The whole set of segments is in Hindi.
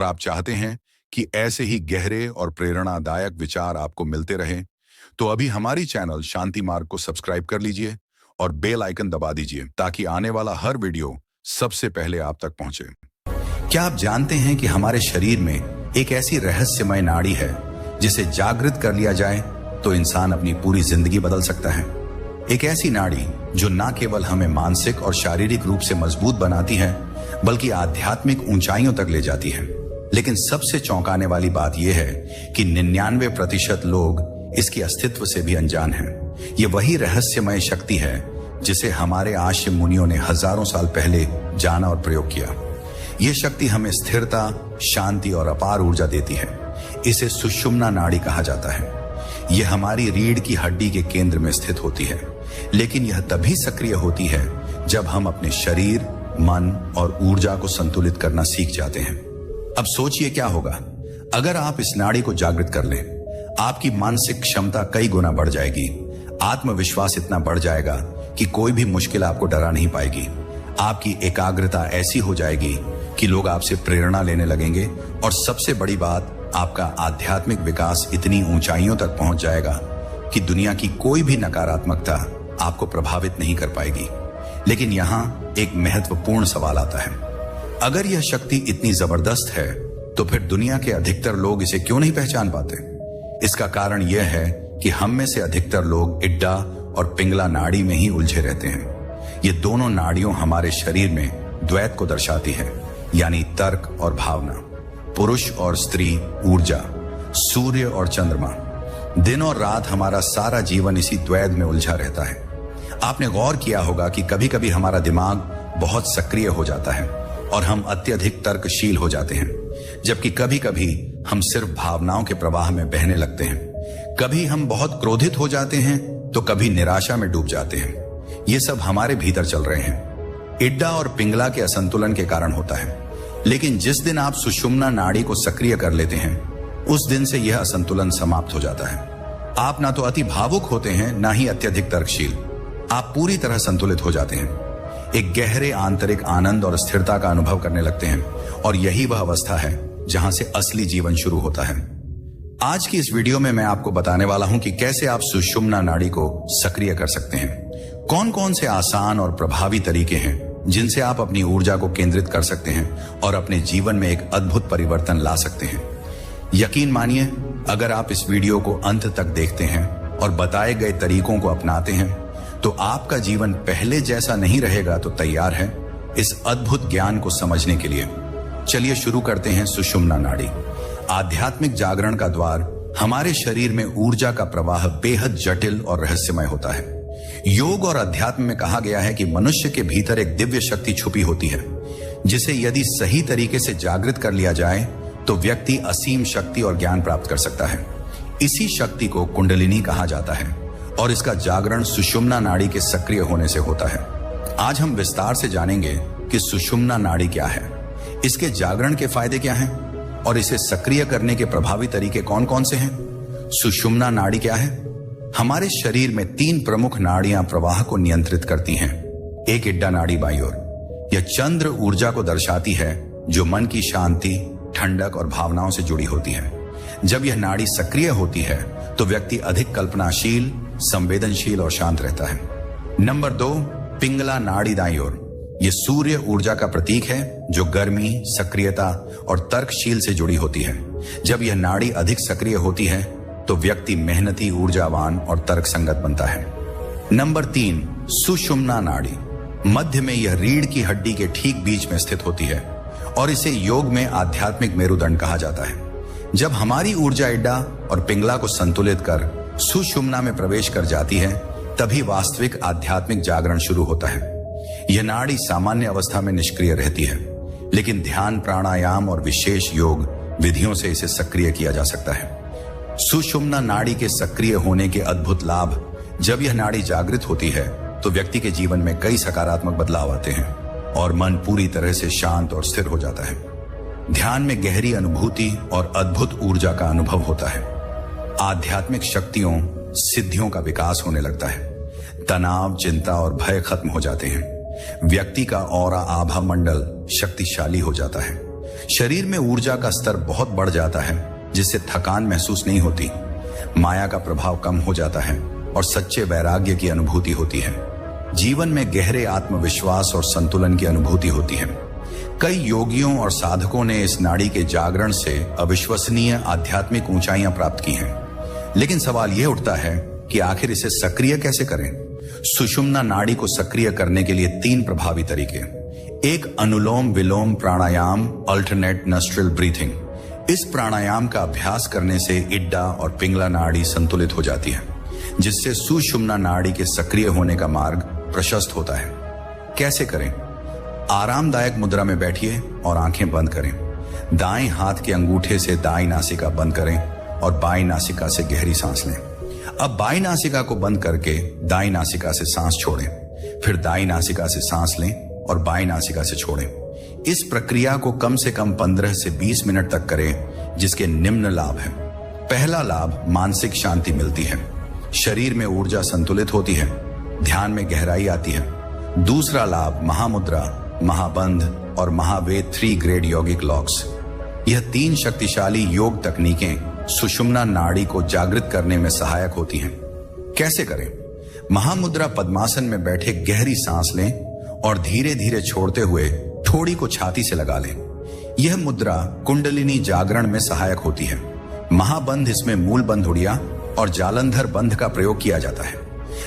आप चाहते हैं कि ऐसे ही गहरे और प्रेरणादायक विचार आपको मिलते रहें, तो अभी हमारी चैनल शांति मार्ग को सब्सक्राइब कर लीजिए और बेल आइकन दबा दीजिए ताकि आने वाला हर वीडियो सबसे पहले आप तक पहुंचे। क्या आप जानते हैं कि हमारे शरीर में एक ऐसी रहस्यमय नाड़ी है जिसे जागृत कर लिया जाए तो इंसान अपनी पूरी जिंदगी बदल सकता है। एक ऐसी नाड़ी जो न केवल हमें मानसिक और शारीरिक रूप से मजबूत बनाती है बल्कि आध्यात्मिक ऊंचाइयों तक ले जाती है। लेकिन सबसे चौंकाने वाली बात यह है कि 99% लोग इसके अस्तित्व से भी अनजान हैं। ये वही रहस्यमय शक्ति है जिसे हमारे आश्रम मुनियों ने हजारों साल पहले जाना और प्रयोग किया। ये शक्ति हमें स्थिरता, शांति और अपार ऊर्जा देती है। इसे सुषुम्ना नाड़ी कहा जाता है। यह हमारी रीढ़ की हड्डी के केंद्र में स्थित होती है, लेकिन यह तभी सक्रिय होती है जब हम अपने शरीर, मन और ऊर्जा को संतुलित करना सीख जाते हैं। अब सोचिए क्या होगा अगर आप इस नाड़ी को जागृत कर लें। आपकी मानसिक क्षमता कई गुना बढ़ जाएगी। आत्मविश्वास इतना बढ़ जाएगा कि कोई भी मुश्किल आपको डरा नहीं पाएगी। आपकी एकाग्रता ऐसी हो जाएगी कि लोग आपसे प्रेरणा लेने लगेंगे और सबसे बड़ी बात, आपका आध्यात्मिक विकास इतनी ऊंचाइयों तक पहुंच जाएगा कि दुनिया की कोई भी नकारात्मकता आपको प्रभावित नहीं कर पाएगी। लेकिन यहां एक महत्वपूर्ण सवाल आता है। अगर यह शक्ति इतनी जबरदस्त है तो फिर दुनिया के अधिकतर लोग इसे क्यों नहीं पहचान पाते? इसका कारण यह है कि हम में से अधिकतर लोग इड्डा और पिंगला नाड़ी में ही उलझे रहते हैं। ये दोनों नाड़ियों हमारे शरीर में द्वैत को दर्शाती है, यानी तर्क और भावना, पुरुष और स्त्री, ऊर्जा, सूर्य और चंद्रमा। दिन और रात हमारा सारा जीवन इसी द्वैत में उलझा रहता है। आपने गौर किया होगा कि कभी कभी हमारा दिमाग बहुत सक्रिय हो जाता है और हम अत्यधिक तर्कशील हो जाते हैं, जबकि कभी कभी हम सिर्फ भावनाओं के प्रवाह में बहने लगते हैं। कभी हम बहुत क्रोधित हो जाते हैं तो कभी निराशा में डूब जाते हैं। ये सब हमारे भीतर चल रहे हैं। इड्डा और पिंगला के असंतुलन के कारण होता है। लेकिन जिस दिन आप सुषुम्ना नाड़ी को सक्रिय कर लेते हैं, उस दिन से यह असंतुलन समाप्त हो जाता है। आप ना तो अति भावुक होते हैं, ना ही अत्यधिक तर्कशील। आप पूरी तरह संतुलित हो जाते हैं। एक गहरे आंतरिक आनंद और स्थिरता का अनुभव करने लगते हैं और यही वह अवस्था है जहां से असली जीवन शुरू होता है। आज की इस वीडियो में मैं आपको बताने वाला हूं कि कैसे आप सुषुम्ना नाड़ी को सक्रिय कर सकते हैं। कौन कौन से आसान और प्रभावी तरीके हैं जिनसे आप अपनी ऊर्जा को केंद्रित कर सकते हैं और अपने जीवन में एक अद्भुत परिवर्तन ला सकते हैं। यकीन मानिए, अगर आप इस वीडियो को अंत तक देखते हैं और बताए गए तरीकों को अपनाते हैं तो आपका जीवन पहले जैसा नहीं रहेगा। तो तैयार है इस अद्भुत ज्ञान को समझने के लिए? चलिए शुरू करते हैं। सुषुम्ना नाड़ी आध्यात्मिक जागरण का द्वार। हमारे शरीर में ऊर्जा का प्रवाह बेहद जटिल और रहस्यमय होता है। योग और अध्यात्म में कहा गया है कि मनुष्य के भीतर एक दिव्य शक्ति छुपी होती है, जिसे यदि सही तरीके से जागृत कर लिया जाए तो व्यक्ति असीम शक्ति और ज्ञान प्राप्त कर सकता है। इसी शक्ति को कुंडलिनी कहा जाता है और इसका जागरण सुषुम्ना नाड़ी के सक्रिय होने से होता है। आज हम विस्तार से जानेंगे कि सुषुम्ना नाड़ी क्या है, इसके जागरण के फायदे क्या हैं और इसे सक्रिय करने के प्रभावी तरीके कौन कौन से हैं। सुषुम्ना नाड़ी क्या है? हमारे शरीर में 3 प्रमुख नाड़ियां प्रवाह को नियंत्रित करती हैं। एक इड्डा नाड़ी बाईं ओर, यह चंद्र ऊर्जा को दर्शाती है जो मन की शांति, ठंडक और भावनाओं से जुड़ी होती है। जब यह नाड़ी सक्रिय होती है तो व्यक्ति अधिक कल्पनाशील, संवेदनशील और शांत रहता है। नंबर 2, पिंगला नाड़ी दाईं ओर, यह सूर्य ऊर्जा का प्रतीक है जो गर्मी, सक्रियता और तर्कशील से जुड़ी होती है। जब यह नाड़ी अधिक सक्रिय होती है तो व्यक्ति मेहनती, ऊर्जावान और तर्कसंगत बनता है। नंबर 3, सुषुम्ना नाड़ी, मध्य में यह रीढ़ की हड्डी के ठीक बीच में स्थित होती है और इसे योग में आध्यात्मिक मेरुदंड कहा जाता है। जब हमारी ऊर्जा इड्डा और पिंगला को संतुलित कर सुषुम्ना में प्रवेश कर जाती है, तभी वास्तविक आध्यात्मिक जागरण शुरू होता है। यह नाड़ी सामान्य अवस्था में निष्क्रिय रहती है, लेकिन ध्यान, प्राणायाम और विशेष योग विधियों से इसे सक्रिय किया जा सकता है। सुषुम्ना नाड़ी के सक्रिय होने के अद्भुत लाभ। जब यह नाड़ी जागृत होती है तो व्यक्ति के जीवन में कई सकारात्मक बदलाव आते हैं और मन पूरी तरह से शांत और स्थिर हो जाता है। ध्यान में गहरी अनुभूति और अद्भुत ऊर्जा का अनुभव होता है। आध्यात्मिक शक्तियों, सिद्धियों का विकास होने लगता है। तनाव, चिंता और भय खत्म हो जाते हैं। व्यक्ति का ऑरा, आभा मंडल शक्तिशाली हो जाता है। शरीर में ऊर्जा का स्तर बहुत बढ़ जाता है, जिससे थकान महसूस नहीं होती, माया का प्रभाव कम हो जाता है और सच्चे वैराग्य की अनुभूति होती है। जीवन में गहरे आत्मविश्वास और संतुलन की अनुभूति होती है। कई योगियों और साधकों ने इस नाड़ी के जागरण से अविश्वसनीय आध्यात्मिक ऊंचाइयां प्राप्त की हैं। लेकिन सवाल यह उठता है कि आखिर इसे सक्रिय कैसे करें? सुषुम्ना नाड़ी को सक्रिय करने के लिए 3 प्रभावी तरीके। एक अनुलोम विलोम प्राणायाम, अल्टरनेट नॉस्ट्रिल ब्रीथिंग। इस प्राणायाम का अभ्यास करने से इड्डा और पिंगला नाड़ी संतुलित हो जाती है, जिससे सुषुम्ना नाड़ी के सक्रिय होने का मार्ग प्रशस्त होता है। कैसे करें? आरामदायक मुद्रा में बैठिए और आंखें बंद करें। दाएं हाथ के अंगूठे से दाईं नासिका बंद करें और बाईं नासिका से गहरी सांस लें। अब बाईं नासिका को बंद करके दाईं नासिका से सांस छोड़ें, फिर दाईं नासिका से सांस लें और बाईं नासिका से छोड़ें। इस प्रक्रिया को कम से कम 15 से 20 मिनट तक करें, जिसके निम्न लाभ हैं। पहला लाभ, मानसिक शांति मिलती है, शरीर में ऊर्जा संतुलित होती है, ध्यान में गहराई आती है। दूसरा लाभ, महामुद्रा, महाबंध और महावेद 3 ग्रेड यौगिक लॉक्स। यह 3 शक्तिशाली योग तकनीकें सुषुम्ना नाड़ी को जागृत करने में सहायक होती हैं। कैसे करें? महामुद्रा पद्मासन में बैठे गहरी सांस लें और धीरे धीरे छोड़ते हुए ठोड़ी को छाती से लगा लें। यह मुद्रा कुंडलिनी जागरण में सहायक होती है। महाबंध, इसमें मूल बंधुड़िया और जालंधर बंध का प्रयोग किया जाता है,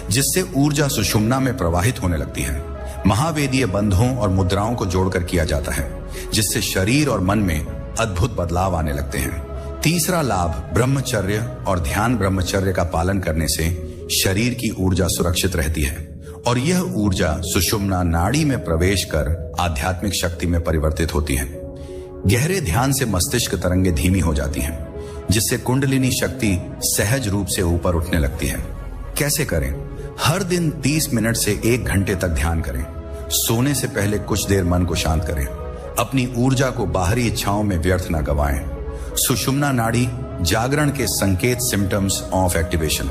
जिससे ऊर्जा सुषुम्ना में प्रवाहित होने लगती है। महावेदीय बंधों और मुद्राओं को जोड़कर किया जाता है, जिससे शरीर और मन में अद्भुत बदलाव आने लगते हैं। तीसरा लाभ, ब्रह्मचर्य और ध्यान ब्रह्मचर्य का पालन करने से शरीर की ऊर्जा सुरक्षित रहती है और यह ऊर्जा सुषुम्ना नाड़ी में प्रवेश कर आध्यात्मिक शक्ति में परिवर्तित होती है। गहरे ध्यान से मस्तिष्क तरंगें धीमी हो जाती हैं, जिससे कुंडलिनी शक्ति सहज रूप से ऊपर उठने लगती है। कैसे करें? हर दिन 30 मिनट से 1 घंटे तक ध्यान करें। सोने से पहले कुछ देर मन को शांत करें। अपनी ऊर्जा को बाहरी इच्छाओं में व्यर्थ न गवाएं। सुषुम्ना नाड़ी जागरण के संकेत, सिम्टम्स ऑफ एक्टिवेशन।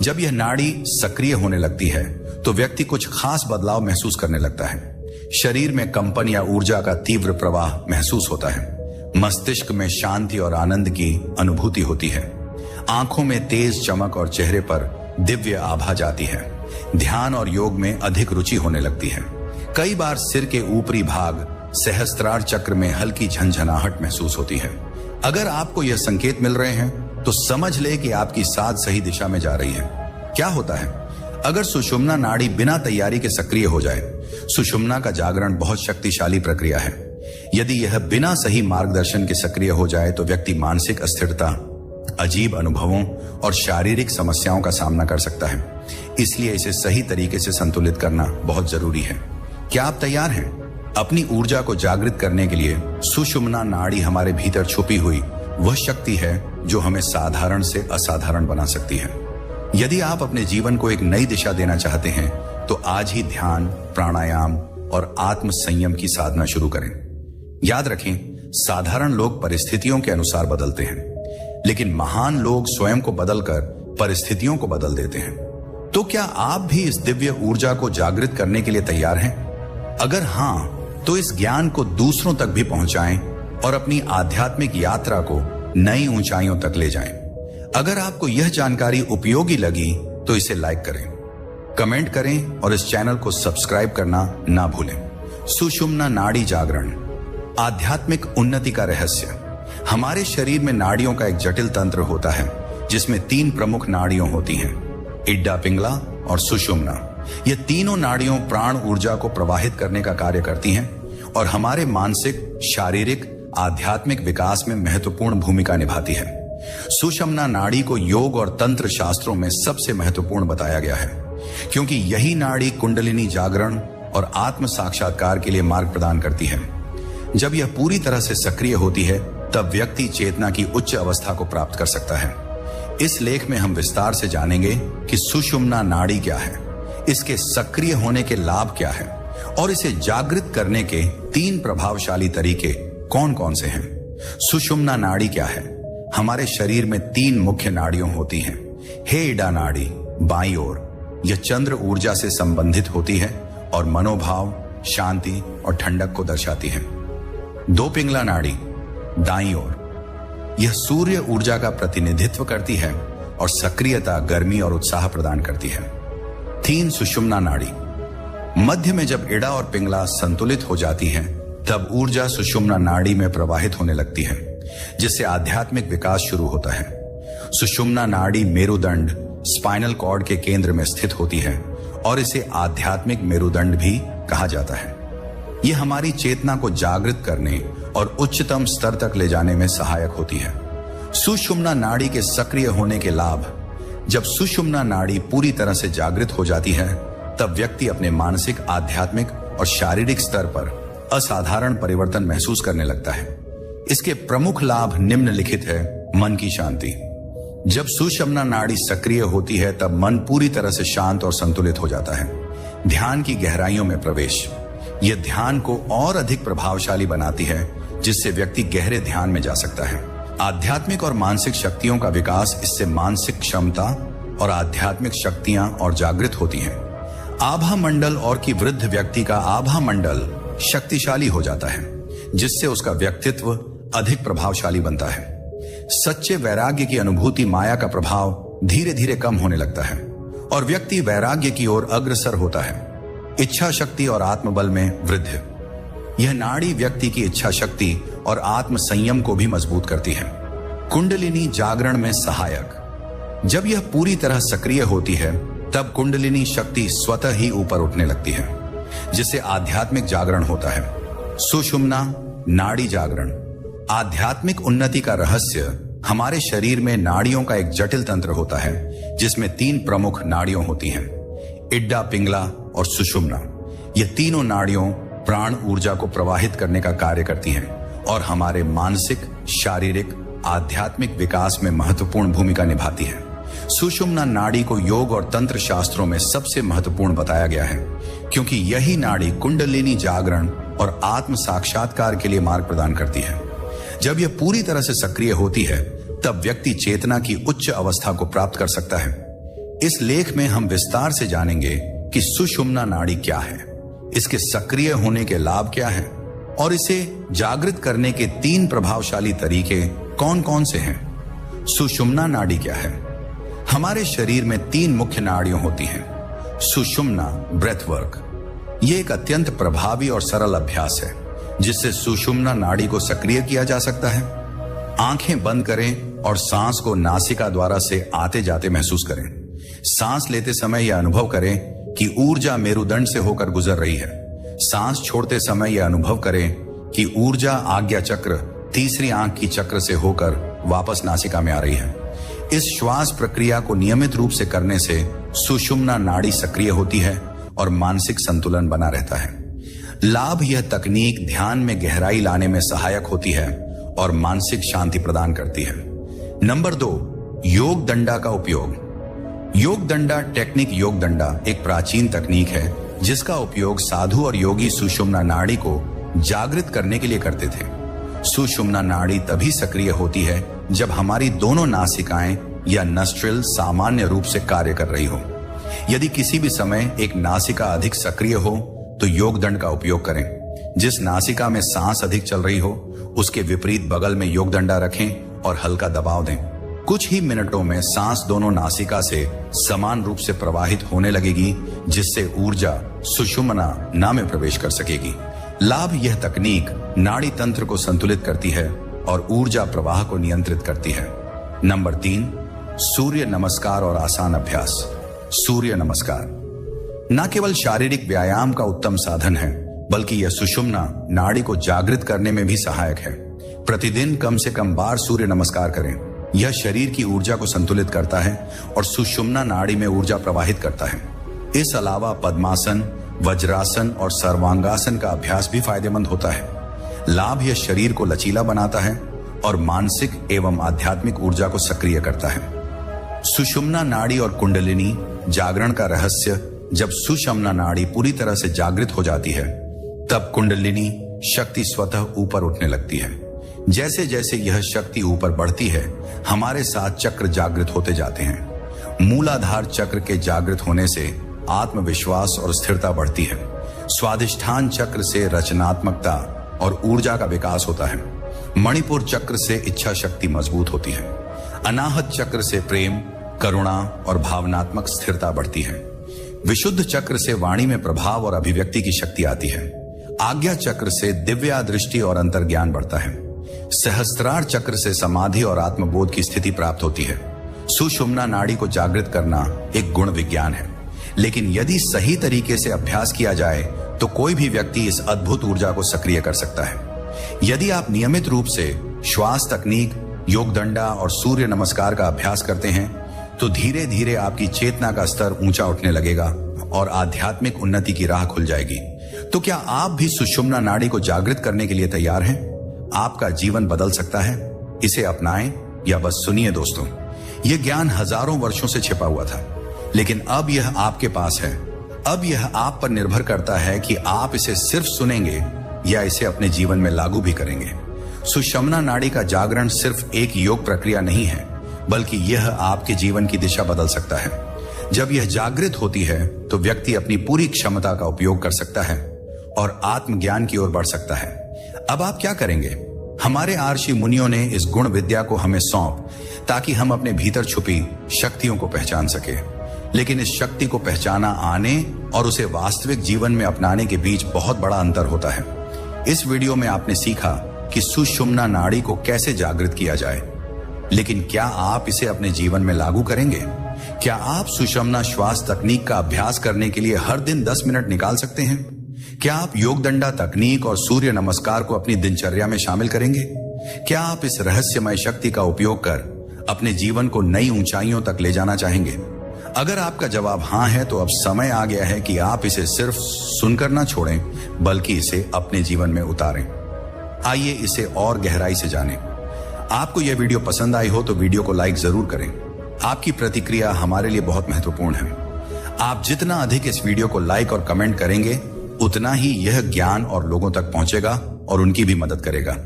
जब यह नाड़ी सक्रिय होने लगती है तो व्यक्ति कुछ खास बदलाव महसूस करने लगता है। शरीर में कंपन या ऊर्जा का तीव्र प्रवाह महसूस होता है। मस्तिष्क में शांति और आनंद की अनुभूति होती है। आंखों में तेज चमक और चेहरे पर दिव्य आभा जाती है। ध्यान और योग में अधिक रुचि होने लगती है। कई बार सिर के ऊपरी भाग, सहस्त्रार चक्र में हल्की झंझनाहट महसूस होती है। अगर आपको यह संकेत मिल रहे हैं तो समझ ले कि आपकी सांस सही दिशा में जा रही है। क्या होता है अगर सुषुम्ना नाड़ी बिना तैयारी के सक्रिय हो जाए? सुषुम्ना का जागरण बहुत शक्तिशाली प्रक्रिया है। यदि यह बिना सही मार्गदर्शन के सक्रिय हो जाए तो व्यक्ति मानसिक अस्थिरता, अजीब अनुभवों और शारीरिक समस्याओं का सामना कर सकता है। इसलिए इसे सही तरीके से संतुलित करना बहुत जरूरी है। क्या आप तैयार हैं? अपनी ऊर्जा को जागृत करने के लिए सुषुम्ना नाड़ी हमारे भीतर छुपी हुई वह शक्ति है जो हमें साधारण से असाधारण बना सकती है। यदि आप अपने जीवन को एक नई दिशा देना चाहते हैं तो आज ही ध्यान, प्राणायाम और आत्म संयम की साधना शुरू करें। याद रखें, साधारण लोग परिस्थितियों के अनुसार बदलते हैं, लेकिन महान लोग स्वयं को बदलकर परिस्थितियों को बदल देते हैं। तो क्या आप भी इस दिव्य ऊर्जा को जागृत करने के लिए तैयार हैं? अगर हां, तो इस ज्ञान को दूसरों तक भी पहुंचाएं और अपनी आध्यात्मिक यात्रा को नई ऊंचाइयों तक ले जाएं। अगर आपको यह जानकारी उपयोगी लगी तो इसे लाइक करें, कमेंट करें और इस चैनल को सब्सक्राइब करना ना भूलें। सुषुम्ना नाड़ी जागरण, आध्यात्मिक उन्नति का रहस्य। हमारे शरीर में नाड़ियों का एक जटिल तंत्र होता है, जिसमें 3 प्रमुख नाड़ियां होती हैं, इड्डा, पिंगला और सुषुम्ना। ये तीनों नाड़ियों प्राण ऊर्जा को प्रवाहित करने का कार्य करती हैं और हमारे मानसिक, शारीरिक, आध्यात्मिक विकास में महत्वपूर्ण भूमिका निभाती है। सुषुम्ना नाड़ी को योग और तंत्र शास्त्रों में सबसे महत्वपूर्ण बताया गया है, क्योंकि यही नाड़ी कुंडलिनी जागरण और आत्म साक्षात्कार के लिए मार्ग प्रदान करती है। जब यह पूरी तरह से सक्रिय होती है तब व्यक्ति चेतना की उच्च अवस्था को प्राप्त कर सकता है। इस लेख में हम विस्तार से जानेंगे कि सुषुम्ना नाड़ी क्या है, इसके सक्रिय होने के लाभ क्या है और इसे जागृत करने के 3 प्रभावशाली तरीके कौन कौन से हैं। सुषुम्ना नाड़ी क्या है? हमारे शरीर में 3 मुख्य नाड़ियां होती हैं। हे इडा नाड़ी बाईं ओर, यह चंद्र ऊर्जा से संबंधित होती है और मनोभाव, शांति और ठंडक को दर्शाती है। 2 पिंगला नाड़ी दाईं ओर। यह सूर्य ऊर्जा का प्रतिनिधित्व करती है और सक्रियता, गर्मी और उत्साह प्रदान करती है। 3 सुषुम्ना नाड़ी। मध्य में जब इड़ा और पिंगला संतुलित हो जाती हैं, तब ऊर्जा सुषुम्ना नाड़ी में प्रवाहित होने लगती है, जिससे आध्यात्मिक विकास शुरू होता है। सुषुम्ना नाड़ी मेरुदंड, स्पाइनल कॉर्ड के केंद्र में स्थित होती है और इसे आध्यात्मिक मेरुदंड भी कहा जाता है। यह हमारी चेतना को जागृत करने और उच्चतम स्तर तक ले जाने में सहायक होती है। सुषुम्ना नाड़ी के सक्रिय होने के लाभ। जब सुषुम्ना नाड़ी पूरी तरह से जागृत हो जाती है, तब व्यक्ति अपने मानसिक, आध्यात्मिक और शारीरिक स्तर पर असाधारण परिवर्तन महसूस करने लगता है। इसके प्रमुख लाभ निम्नलिखित है। मन की शांति। जब सुषुम्ना नाड़ी सक्रिय होती है, तब मन पूरी तरह से शांत और संतुलित हो जाता है। ध्यान की गहराइयों में प्रवेश। यह ध्यान को और अधिक प्रभावशाली बनाती है, जिससे व्यक्ति गहरे ध्यान में जा सकता है। आध्यात्मिक और मानसिक शक्तियों का विकास। इससे मानसिक क्षमता और आध्यात्मिक शक्तियां और जागृत होती हैं। आभा मंडल और कि वृद्ध व्यक्ति का आभा मंडल शक्तिशाली हो जाता है, जिससे उसका व्यक्तित्व अधिक प्रभावशाली बनता है। सच्चे वैराग्य की अनुभूति। माया का प्रभाव धीरे धीरे कम होने लगता है और व्यक्ति वैराग्य की ओर अग्रसर होता है। इच्छा शक्ति और आत्मबल में वृद्धि। यह नाड़ी व्यक्ति की इच्छा शक्ति और आत्म संयम को भी मजबूत करती है। कुंडलिनी जागरण में सहायक। जब यह पूरी तरह सक्रिय होती है, तब कुंडलिनी शक्ति स्वतः ही ऊपर उठने लगती है, जिससे आध्यात्मिक जागरण होता है। सुषुम्ना नाड़ी जागरण। आध्यात्मिक उन्नति का रहस्य। हमारे शरीर में नाड़ियों का एक जटिल तंत्र होता है, जिसमें 3 प्रमुख नाड़ियां होती हैं, इड्डा, पिंगला और सुषुम्ना। यह तीनों नाड़ियों प्राण ऊर्जा को प्रवाहित करने का कार्य करती हैं और हमारे मानसिक, शारीरिक, आध्यात्मिक विकास में महत्वपूर्ण भूमिका निभाती है। सुषुम्ना नाड़ी को योग और तंत्र शास्त्रों में सबसे महत्वपूर्ण बताया गया है, क्योंकि यही नाड़ी कुंडलिनी जागरण और आत्म साक्षात्कार के लिए मार्ग प्रदान करती है। जब यह पूरी तरह से सक्रिय होती है, तब व्यक्ति चेतना की उच्च अवस्था को प्राप्त कर सकता है। इस लेख में हम विस्तार से जानेंगे कि सुषुम्ना नाड़ी क्या है, इसके सक्रिय होने के लाभ क्या हैं और इसे जागृत करने के 3 प्रभावशाली तरीके कौन कौन से हैं। सुषुम्ना नाड़ी क्या है? हमारे शरीर में 3 मुख्य नाड़ियां होती हैं। सुषुम्ना ब्रेथ वर्क। यह एक अत्यंत प्रभावी और सरल अभ्यास है, जिससे सुषुम्ना नाड़ी को सक्रिय किया जा सकता है। आंखें बंद करें और सांस को नासिका द्वारा से आते जाते महसूस करें। सांस लेते समय यह अनुभव करें कि ऊर्जा मेरुदंड से होकर गुजर रही है। सांस छोड़ते समय यह अनुभव करें कि ऊर्जा आज्ञा चक्र, तीसरी आंख की चक्र से होकर वापस नासिका में आ रही है। इस श्वास प्रक्रिया को नियमित रूप से करने से सुषुम्ना नाड़ी सक्रिय होती है और मानसिक संतुलन बना रहता है। लाभ। यह तकनीक ध्यान में गहराई लाने में सहायक होती है और मानसिक शांति प्रदान करती है। नंबर 2, योग दंडा का उपयोग। योग दंडा टेक्निक। योग दंडा एक प्राचीन तकनीक है, जिसका उपयोग साधु और योगी सुषुम्ना नाड़ी को जागृत करने के लिए करते थे। सुषुम्ना नाड़ी तभी सक्रिय होती है जब हमारी दोनों नासिकाएं या नस्ट्रिल सामान्य रूप से कार्य कर रही हो। यदि किसी भी समय एक नासिका अधिक सक्रिय हो, तो योग दंड का उपयोग करें। जिस नासिका में सांस अधिक चल रही हो, उसके विपरीत बगल में योग दंडा रखें और हल्का दबाव दें। कुछ ही मिनटों में सांस दोनों नासिका से समान रूप से प्रवाहित होने लगेगी, जिससे ऊर्जा सुषुम्ना नाड़ी में प्रवेश कर सकेगी। लाभ। यह तकनीक नाड़ी तंत्र को संतुलित करती है और ऊर्जा प्रवाह को नियंत्रित करती है। नंबर 3, सूर्य नमस्कार और आसान अभ्यास। सूर्य नमस्कार न केवल शारीरिक व्यायाम का उत्तम साधन है, बल्कि यह सुषुम्ना नाड़ी को जागृत करने में भी सहायक है। प्रतिदिन कम से कम बार सूर्य नमस्कार करें। यह शरीर की ऊर्जा को संतुलित करता है और सुषुम्ना नाड़ी में ऊर्जा प्रवाहित करता है। इस अलावा पद्मासन, वज्रासन और सर्वांगासन का अभ्यास भी फायदेमंद होता है। लाभ। यह शरीर को लचीला बनाता है और मानसिक एवं आध्यात्मिक ऊर्जा को सक्रिय करता है। सुषुम्ना नाड़ी और कुंडलिनी जागरण का रहस्य। जब सुषुम्ना नाड़ी पूरी तरह से जागृत हो जाती है, तब कुंडलिनी शक्ति स्वतः ऊपर उठने लगती है। जैसे जैसे यह शक्ति ऊपर बढ़ती है, हमारे साथ चक्र जागृत होते जाते हैं। मूलाधार चक्र के जागृत होने से आत्मविश्वास और स्थिरता बढ़ती है। स्वाधिष्ठान चक्र से रचनात्मकता और ऊर्जा का विकास होता है। मणिपुर चक्र से इच्छा शक्ति मजबूत होती है। अनाहत चक्र से प्रेम, करुणा और भावनात्मक स्थिरता बढ़ती है। विशुद्ध चक्र से वाणी में प्रभाव और अभिव्यक्ति की शक्ति आती है। आज्ञा चक्र से दिव्या दृष्टि और अंतर्ज्ञान बढ़ता है। सहस्त्रार चक्र से समाधि और आत्मबोध की स्थिति प्राप्त होती है। सुषुम्ना नाड़ी को जागृत करना एक गुण विज्ञान है, लेकिन यदि सही तरीके से अभ्यास किया जाए तो कोई भी व्यक्ति इस अद्भुत ऊर्जा को सक्रिय कर सकता है। यदि आप नियमित रूप से श्वास तकनीक, योग दंडा और सूर्य नमस्कार का अभ्यास करते हैं तो धीरे धीरे आपकी चेतना का स्तर ऊंचा उठने लगेगा और आध्यात्मिक उन्नति की राह खुल जाएगी। तो क्या आप भी सुषुम्ना नाड़ी को जागृत करने के लिए तैयार हैं? आपका जीवन बदल सकता है। इसे अपनाएं या बस सुनिए दोस्तों। यह ज्ञान हजारों वर्षों से छिपा हुआ था, लेकिन अब यह आपके पास है। अब यह आप पर निर्भर करता है कि आप इसे सिर्फ सुनेंगे या इसे अपने जीवन में लागू भी करेंगे। सुषुम्ना नाड़ी का जागरण सिर्फ एक योग प्रक्रिया नहीं है, बल्कि यह आपके जीवन की दिशा बदल सकता है। जब यह जागृत होती है तो व्यक्ति अपनी पूरी क्षमता का उपयोग कर सकता है और आत्मज्ञान की ओर बढ़ सकता है। अब आप क्या करेंगे? हमारे आर्षि मुनियों ने इस गुण विद्या को हमें सौंप ताकि हम अपने भीतर छुपी शक्तियों को पहचान सके। लेकिन इस शक्ति को पहचाना आने और उसे वास्तविक जीवन में अपनाने के बीच बहुत बड़ा अंतर होता है। इस वीडियो में आपने सीखा कि सुषुम्ना नाड़ी को कैसे जागृत किया जाए, लेकिन क्या आप इसे अपने जीवन में लागू करेंगे? क्या आप सुषुम्ना श्वास तकनीक का अभ्यास करने के लिए हर दिन 10 मिनट निकाल सकते हैं? क्या आप योग दंडा तकनीक और सूर्य नमस्कार को अपनी दिनचर्या में शामिल करेंगे? क्या आप इस रहस्यमय शक्ति का उपयोग कर अपने जीवन को नई ऊंचाइयों तक ले जाना चाहेंगे? अगर आपका जवाब हाँ है तो अब समय आ गया है कि आप इसे सिर्फ सुनकर ना छोड़ें, बल्कि इसे अपने जीवन में उतारें। आइए इसे और गहराई से जानें। आपको यह वीडियो पसंद आई हो तो वीडियो को लाइक जरूर करें। आपकी प्रतिक्रिया हमारे लिए बहुत महत्वपूर्ण है। आप जितना अधिक इस वीडियो को लाइक और कमेंट करेंगे, उतना ही यह ज्ञान और लोगों तक पहुंचेगा और उनकी भी मदद करेगा।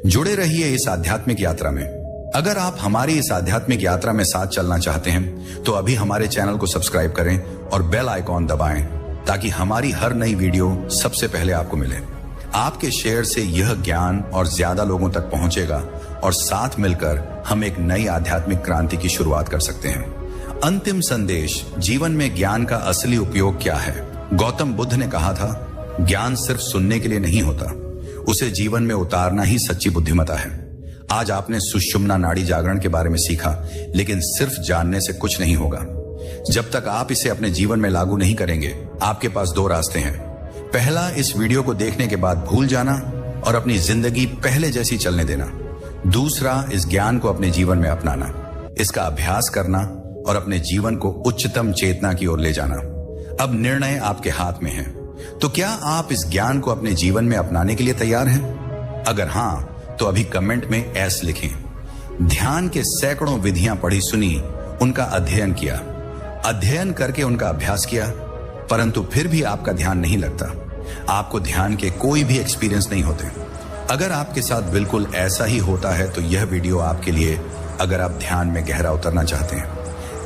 जुड़े रहिए इस आध्यात्मिक यात्रा में। अगर आप हमारी इस आध्यात्मिक यात्रा में साथ चलना चाहते हैं तो अभी हमारे चैनल को सब्सक्राइब करें और बेल आइकॉन दबाएं ताकि हमारी हर नई वीडियो सबसे पहले आपको मिले। आपके शेयर से यह ज्ञान और ज्यादा लोगों तक पहुंचेगा और साथ मिलकर हम एक नई आध्यात्मिक क्रांति की शुरुआत कर सकते हैं। अंतिम संदेश, जीवन में ज्ञान का असली उपयोग क्या है? गौतम बुद्ध ने कहा था, ज्ञान सिर्फ सुनने के लिए नहीं होता, उसे जीवन में उतारना ही सच्ची बुद्धिमत्ता है। आज आपने सुषुम्ना नाड़ी जागरण के बारे में सीखा, लेकिन सिर्फ जानने से कुछ नहीं होगा। जब तक आप इसे अपने जीवन में लागू नहीं करेंगे, आपके पास 2 रास्ते हैं। पहला, इस वीडियो को देखने के बाद भूल जाना और अपनी जिंदगी पहले जैसी चलने देना। दूसरा, इस ज्ञान को अपने जीवन में अपनाना, इसका अभ्यास करना और अपने जीवन को उच्चतम चेतना की ओर ले जाना। अब निर्णय आपके हाथ में है। तो क्या आप इस ज्ञान को अपने जीवन में अपनाने के लिए तैयार हैं? अगर हां, तो अभी कमेंट में एस लिखें। ध्यान के सैकड़ों विधियां पढ़ी सुनी, उनका अध्ययन किया, अध्ययन करके उनका अभ्यास किया, परंतु फिर भी आपका ध्यान नहीं लगता। आपको ध्यान के कोई भी एक्सपीरियंस नहीं होते। अगर आपके साथ बिल्कुल ऐसा ही होता है तो यह वीडियो आपके लिए। अगर आप ध्यान में गहरा उतरना चाहते हैं,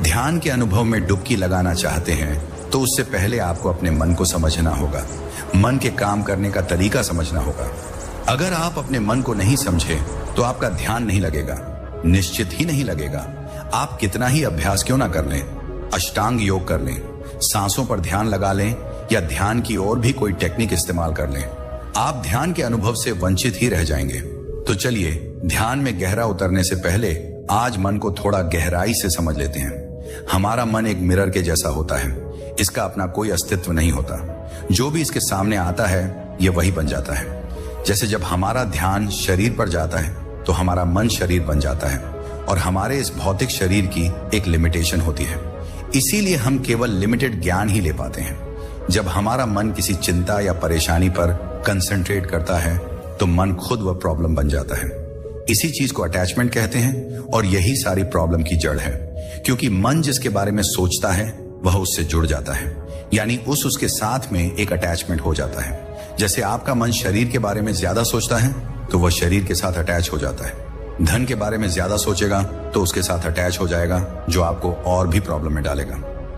ध्यान के अनुभव में डुबकी लगाना चाहते हैं, तो उससे पहले आपको अपने मन को समझना होगा, मन के काम करने का तरीका समझना होगा। अगर आप अपने मन को नहीं समझे तो आपका ध्यान नहीं लगेगा, निश्चित ही नहीं लगेगा। आप कितना ही अभ्यास क्यों ना कर लें, अष्टांग योग कर लें, सांसों पर ध्यान लगा लें या ध्यान की और भी कोई टेक्निक इस्तेमाल कर लें, आप ध्यान के अनुभव से वंचित ही रह जाएंगे। तो चलिए, ध्यान में गहरा उतरने से पहले आज मन को थोड़ा गहराई से समझ लेते हैं। हमारा मन एक मिरर के जैसा होता है, इसका अपना कोई अस्तित्व नहीं होता। जो भी इसके सामने आता है, यह वही बन जाता है। जैसे जब हमारा ध्यान शरीर पर जाता है तो हमारा मन शरीर बन जाता है और हमारे इस भौतिक शरीर की एक लिमिटेशन होती है। इसीलिए हम केवल लिमिटेड ज्ञान ही ले पाते हैं। जब हमारा मन किसी चिंता या परेशानी पर कंसंट्रेट करता है तो मन खुद वह प्रॉब्लम बन जाता है। इसी चीज को अटैचमेंट कहते हैं और यही सारी प्रॉब्लम की जड़ है, क्योंकि मन जिसके बारे में सोचता है वह उससे जुड़ जाता है, यानी उसके साथ में एक अटैचमेंट हो जाता है। जैसे आपका मन शरीर के बारे में ज्यादा सोचता है तो वह शरीर के साथ अटैच हो जाता है। धन के बारे में ज्यादा सोचेगा तो उसके साथ अटैच हो जाएगा, जो आपको और भी प्रॉब्लम में डालेगा।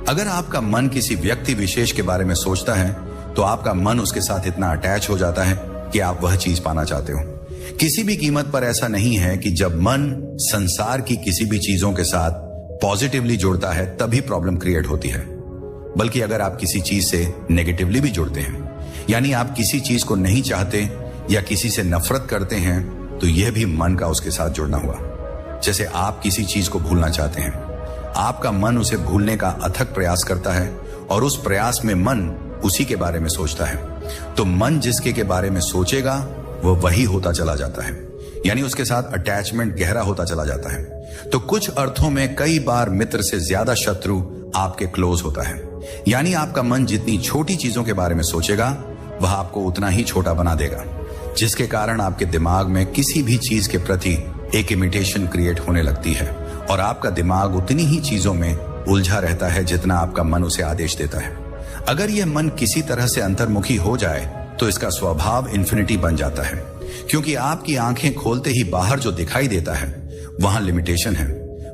अगर आपका मन किसी व्यक्ति विशेष के बारे में सोचता है तो आपका मन उसके साथ इतना अटैच हो जाता है कि आप वह चीज पाना चाहते हो। किसी भी कीमत पर ऐसा नहीं है कि जब मन संसार की किसी भी चीजों के साथ पॉजिटिवली जुड़ता है तभी प्रॉब्लम क्रिएट होती है, बल्कि अगर आप किसी चीज से नेगेटिवली भी जुड़ते हैं, यानी आप किसी चीज को नहीं चाहते या किसी से नफरत करते हैं, तो यह भी मन का उसके साथ जुड़ना हुआ। जैसे आप किसी चीज को भूलना चाहते हैं, आपका मन उसे भूलने का अथक प्रयास करता है और उस प्रयास में मन उसी के बारे में सोचता है, तो मन जिसके के बारे में सोचेगा वह वही होता चला जाता है, यानी उसके साथ अटैचमेंट गहरा होता चला जाता है। तो कुछ अर्थों में कई बार मित्र से ज्यादा शत्रु आपके क्लोज होता है, यानी आपका मन जितनी छोटी चीजों के बारे में सोचेगा वह आपको उतना ही छोटा बना देगा, जिसके कारण आपके दिमाग में किसी भी चीज के प्रति एक इमिटेशन क्रिएट होने लगती है और आपका दिमाग उतनी ही चीजों में उलझा रहता है जितना आपका मन उसे आदेश देता है। अगर यह मन किसी तरह से अंतर्मुखी हो जाए तो इसका स्वभाव इन्फिनिटी बन जाता है, क्योंकि आपकी आंखें खोलते ही बाहर जो दिखाई देता है वहां लिमिटेशन है,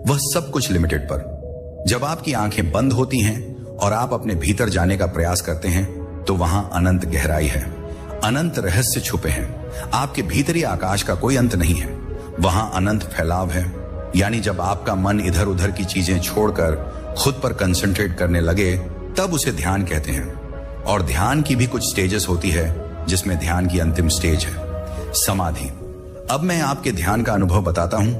वह सब कुछ लिमिटेड पर। जब आपकी आंखें बंद होती हैं और आप अपने भीतर जाने का प्रयास करते हैं तो वहां अनंत गहराई है, अनंत रहस्य छुपे हैं। आपके भीतरी आकाश का कोई अंत नहीं है, वहां अनंत फैलाव है। यानी जब आपका मन इधर उधर की चीजें छोड़कर खुद पर कंसंट्रेट करने लगे तब उसे ध्यान कहते हैं। और ध्यान की भी कुछ स्टेजेस होती है, जिसमें ध्यान की अंतिम स्टेज है समाधि। अब मैं आपके ध्यान का अनुभव बताता हूं।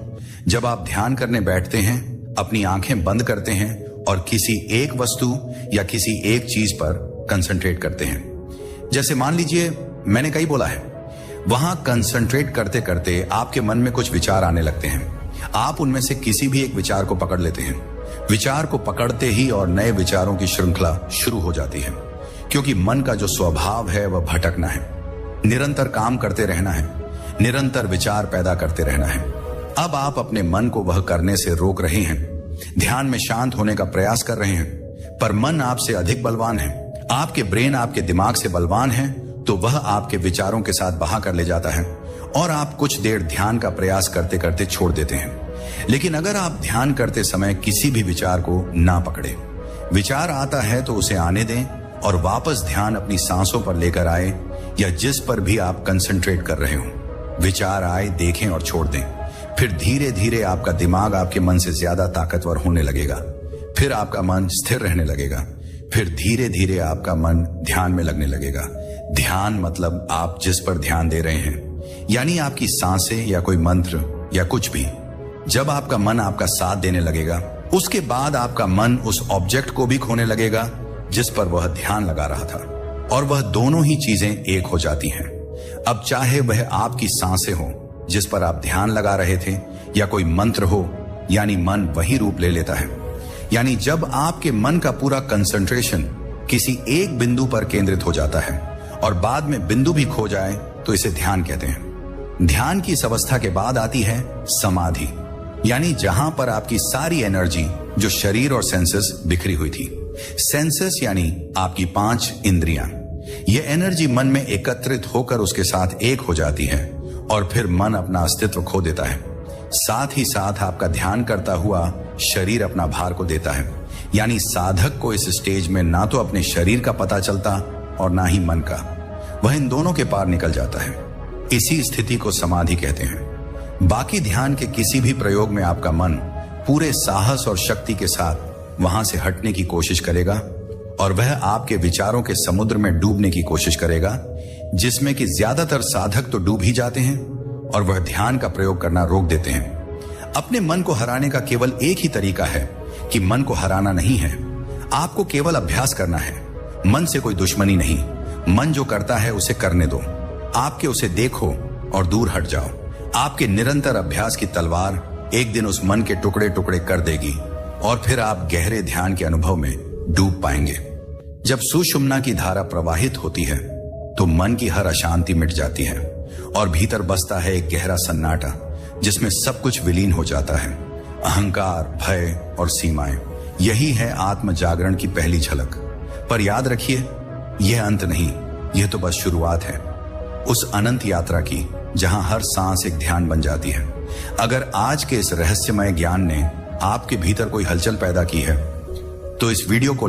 जब आप ध्यान करने बैठते हैं, अपनी आंखें बंद करते हैं और किसी एक वस्तु या किसी एक चीज पर कंसंट्रेट करते हैं। जैसे मान लीजिए मैंने कहीं बोला है, वहां कंसंट्रेट करते करते आपके मन में कुछ विचार आने लगते हैं। आप उनमें से किसी भी एक विचार को पकड़ लेते हैं। विचार को पकड़ते ही और नए विचारों की श्रृंखला शुरू हो जाती है, क्योंकि मन का जो स्वभाव है वह भटकना है, निरंतर काम करते रहना है, निरंतर विचार पैदा करते रहना है। अब आप अपने मन को वह करने से रोक रहे हैं, ध्यान में शांत होने का प्रयास कर रहे हैं, पर मन आपसे अधिक बलवान है। आपके ब्रेन आपके दिमाग से बलवान है, तो वह आपके विचारों के साथ बहा कर ले जाता है और आप कुछ देर ध्यान का प्रयास करते करते छोड़ देते हैं। लेकिन अगर आप ध्यान करते समय किसी भी विचार को ना पकड़े, विचार आता है तो उसे आने दें और वापस ध्यान अपनी सांसों पर लेकर आए या जिस पर भी आप कंसंट्रेट कर रहे हो। विचार आए, देखें और छोड़ दें। फिर धीरे धीरे आपका दिमाग आपके मन से ज्यादा ताकतवर होने लगेगा, फिर आपका मन स्थिर रहने लगेगा, फिर धीरे धीरे आपका मन ध्यान में लगने लगेगा। ध्यान मतलब आप जिस पर ध्यान दे रहे हैं, यानी आपकी सांसें या कोई मंत्र या कुछ भी। जब आपका मन आपका साथ देने लगेगा, उसके बाद आपका मन उस ऑब्जेक्ट को भी खोने लगेगा जिस पर वह ध्यान लगा रहा था, और वह दोनों ही चीजें एक हो जाती हैं। अब चाहे वह आपकी सांसें हो जिस पर आप ध्यान लगा रहे थे, या कोई मंत्र हो, यानी मन वही रूप ले लेता है। यानी जब आपके मन का पूरा कंसंट्रेशन किसी एक बिंदु पर केंद्रित हो जाता है और बाद में बिंदु भी खो जाए तो इसे ध्यान कहते हैं। ध्यान की इस अवस्था के बाद आती है समाधि, यानी जहां पर आपकी सारी एनर्जी जो शरीर और सेंसेस बिखरी हुई थी, सेंसेस यानी आपकी 5 इंद्रियां, यह एनर्जी मन में एकत्रित होकर उसके साथ एक हो जाती है और फिर मन अपना अस्तित्व खो देता है। साथ ही साथ आपका ध्यान करता हुआ शरीर अपना भार को देता है, यानी साधक को इस स्टेज में ना तो अपने शरीर का पता चलता और ना ही मन का, वह इन दोनों के पार निकल जाता है। इसी स्थिति को समाधि कहते हैं। बाकी ध्यान के किसी भी प्रयोग में आपका मन पूरे साहस और शक्ति के साथ वहां से हटने की कोशिश करेगा और वह आपके विचारों के समुद्र में डूबने की कोशिश करेगा, जिसमें कि ज्यादातर साधक तो डूब ही जाते हैं और वह ध्यान का प्रयोग करना रोक देते हैं। अपने मन को हराने का केवल एक ही तरीका है कि मन को हराना नहीं है, आपको केवल अभ्यास करना है। मन से कोई दुश्मनी नहीं, मन जो करता है उसे करने दो, आपके उसे देखो और दूर हट जाओ। आपके निरंतर अभ्यास की तलवार एक दिन उस मन के टुकड़े टुकड़े कर देगी और फिर आप गहरे ध्यान के अनुभव में डूब पाएंगे। जब सुषुम्ना की धारा प्रवाहित होती है तो मन की हर अशांति मिट जाती है और भीतर बसता है एक गहरा सन्नाटा, जिसमें सब कुछ विलीन हो जाता है। अहंकार, भय और सीमाएं, यही है आत्म जागरण की पहली झलक। पर याद रखिए, यह अंत नहीं, यह तो बस शुरुआत है उस अनंत यात्रा की, जहां हर सांस एक ध्यान बन जाती है। अगर आज के इस रहस्यमय ज्ञान ने आपके भीतर कोई हलचल पैदा की है तो इस वीडियो को